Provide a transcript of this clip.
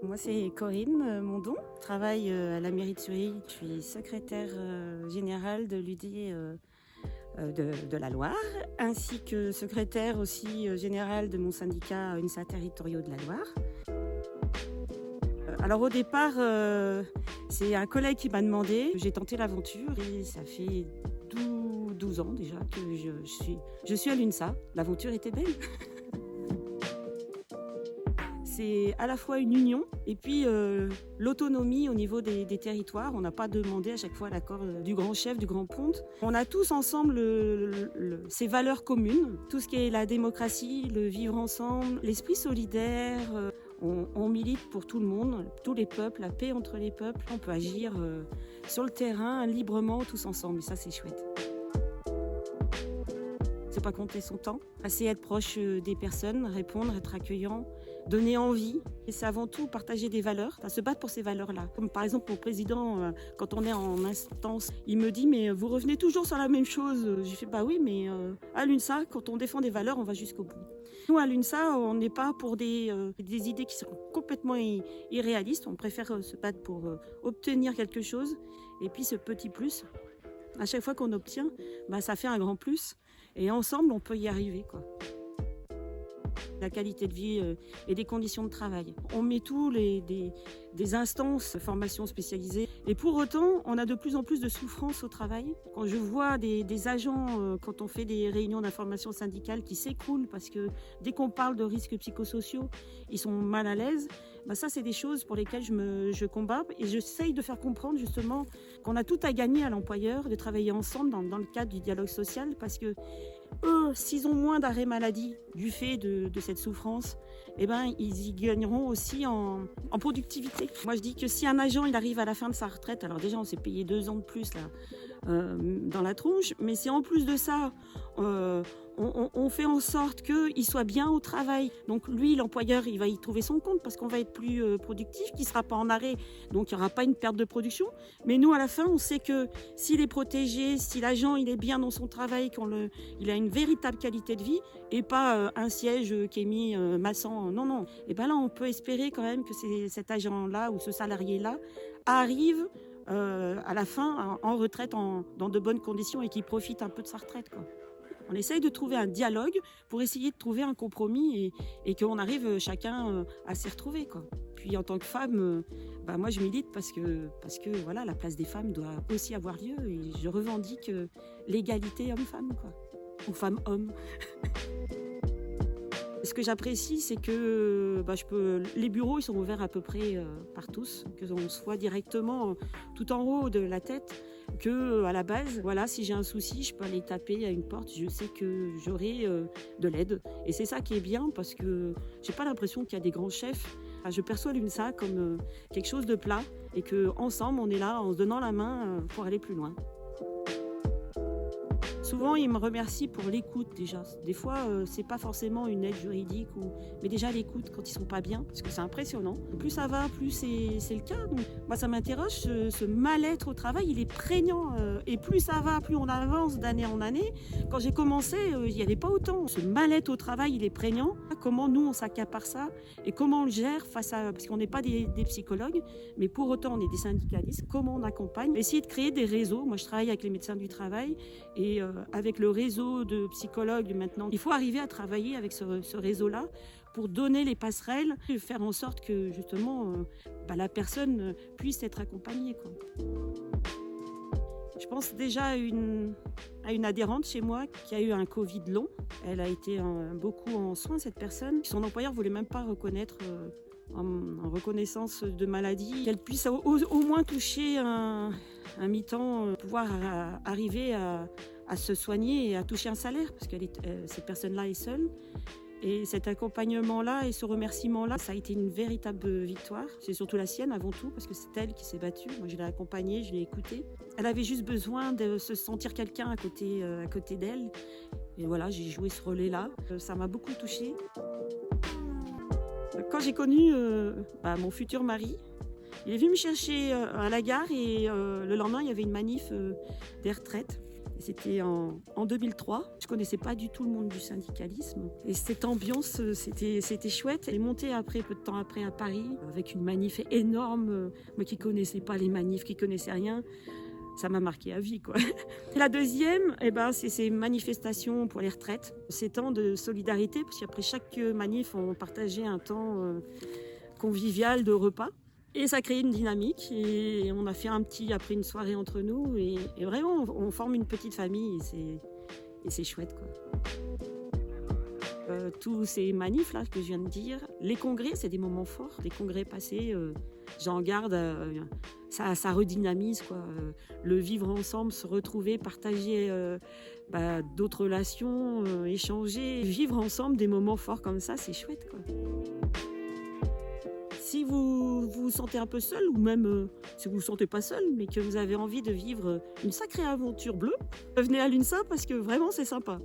Moi, c'est Corinne Mondon. Je travaille à la mairie de Sury. Je suis secrétaire générale de l'UD de la Loire, ainsi que secrétaire aussi générale de mon syndicat UNSA territoriaux de la Loire. Alors au départ, c'est un collègue qui m'a demandé. J'ai tenté l'aventure et ça fait 12 ans déjà que je suis à l'UNSA. L'aventure était belle. C'est à la fois une union et puis l'autonomie au niveau des territoires. On n'a pas demandé à chaque fois l'accord du grand chef, du grand ponte. On a tous ensemble ces valeurs communes, tout ce qui est la démocratie, le vivre ensemble, l'esprit solidaire. On milite pour tout le monde, tous les peuples, la paix entre les peuples. On peut agir sur le terrain librement tous ensemble et ça c'est chouette. C'est pas compter son temps, assez être proche des personnes, répondre, être accueillant, donner envie. Et c'est avant tout partager des valeurs, se battre pour ces valeurs-là. Comme par exemple mon président, quand on est en instance, il me dit mais vous revenez toujours sur la même chose. J'ai fait bah oui mais à l'UNSA, quand on défend des valeurs, on va jusqu'au bout. Nous à l'UNSA, on n'est pas pour des idées qui sont complètement irréalistes. On préfère se battre pour obtenir quelque chose. Et puis ce petit plus, à chaque fois qu'on obtient, bah, ça fait un grand plus. Et ensemble, on peut y arriver, quoi. La qualité de vie et des conditions de travail. On met des instances de formation spécialisées. Et pour autant, on a de plus en plus de souffrance au travail. Quand je vois des agents, quand on fait des réunions d'information syndicale qui s'écroulent parce que dès qu'on parle de risques psychosociaux, ils sont mal à l'aise, bah ça, c'est des choses pour lesquelles je combats. Et j'essaye de faire comprendre justement qu'on a tout à gagner à l'employeur de travailler ensemble dans le cadre du dialogue social parce que eux, s'ils ont moins d'arrêts maladie du fait de cette souffrance, eh ben, ils y gagneront aussi en productivité. Moi, je dis que si un agent il arrive à la fin de sa retraite, alors déjà, on s'est payé 2 ans de plus là, dans la tronche, mais si en plus de ça, on fait en sorte qu'il soit bien au travail. Donc lui, l'employeur, il va y trouver son compte parce qu'on va être plus productif, qu'il ne sera pas en arrêt, donc il n'y aura pas une perte de production. Mais nous, à la fin, on sait que s'il est protégé, si l'agent il est bien dans son travail, il a une véritable qualité de vie et pas un siège qui est mis massant. Non, non. Et ben là, on peut espérer quand même que cet agent-là ou ce salarié-là arrive à la fin en retraite dans de bonnes conditions et qu'il profite un peu de sa retraite, quoi. On essaye de trouver un dialogue pour essayer de trouver un compromis et qu'on arrive chacun à s'y retrouver, quoi. Puis en tant que femme, bah moi je milite parce que voilà, la place des femmes doit aussi avoir lieu et je revendique l'égalité homme-femme, quoi. Ou femme-homme. Ce que j'apprécie, c'est que les bureaux ils sont ouverts à peu près par tous, que on se voit directement tout en haut de la tête, que à la base, voilà, si j'ai un souci, je peux aller taper à une porte, je sais que j'aurai de l'aide. Et c'est ça qui est bien parce que j'ai pas l'impression qu'il y a des grands chefs. Je perçois l'UNSA comme quelque chose de plat et que ensemble on est là en se donnant la main pour aller plus loin. Souvent, ils me remercient pour l'écoute déjà. Des fois, c'est pas forcément une aide juridique, mais déjà l'écoute quand ils sont pas bien, parce que c'est impressionnant. Plus ça va, plus c'est le cas. Donc, moi, ça m'interroge, ce mal-être au travail, il est prégnant. Et plus ça va, plus on avance d'année en année. Quand j'ai commencé, il n'y avait pas autant. Ce mal-être au travail, il est prégnant. Comment nous, on s'accapare ça et comment on le gère face à... Parce qu'on n'est pas des psychologues, mais pour autant, on est des syndicalistes. Comment on accompagne? Essayer de créer des réseaux. Moi, je travaille avec les médecins du travail et avec le réseau de psychologues maintenant. Il faut arriver à travailler avec ce réseau-là pour donner les passerelles et faire en sorte que justement la personne puisse être accompagnée, quoi. Je pense déjà à une adhérente chez moi qui a eu un Covid long. Elle a été beaucoup en soins, cette personne. Son employeur ne voulait même pas reconnaître en reconnaissance de maladie, qu'elle puisse au moins toucher un mi-temps, pouvoir arriver à se soigner et à toucher un salaire, parce que cette personne-là est seule. Et cet accompagnement-là et ce remerciement-là, ça a été une véritable victoire. C'est surtout la sienne avant tout, parce que c'est elle qui s'est battue. Moi, je l'ai accompagnée, je l'ai écoutée. Elle avait juste besoin de se sentir quelqu'un à côté d'elle. Et voilà, j'ai joué ce relais-là. Ça m'a beaucoup touchée. Quand j'ai connu mon futur mari, il est venu me chercher à la gare et le lendemain, il y avait une manif des retraites. C'était en 2003. Je connaissais pas du tout le monde du syndicalisme. Et cette ambiance, c'était chouette. Et monté après, peu de temps après, à Paris, avec une manif énorme. Moi qui connaissais pas les manifs, qui connaissais rien, ça m'a marqué à vie, quoi. Et la deuxième, c'est ces manifestations pour les retraites. Ces temps de solidarité, parce qu'après chaque manif, on partageait un temps convivial de repas. Et ça crée une dynamique et on a fait après une soirée entre nous et vraiment on forme une petite famille et c'est chouette, quoi. Tous ces manifs là que je viens de dire, les congrès c'est des moments forts, des congrès passés, j'en garde, ça redynamise, quoi. Le vivre ensemble, se retrouver, partager d'autres relations, échanger, vivre ensemble des moments forts comme ça, c'est chouette, quoi. Si vous vous sentez un peu seul, ou même si vous ne vous sentez pas seul, mais que vous avez envie de vivre une sacrée aventure bleue, venez à l'UNSA parce que vraiment c'est sympa.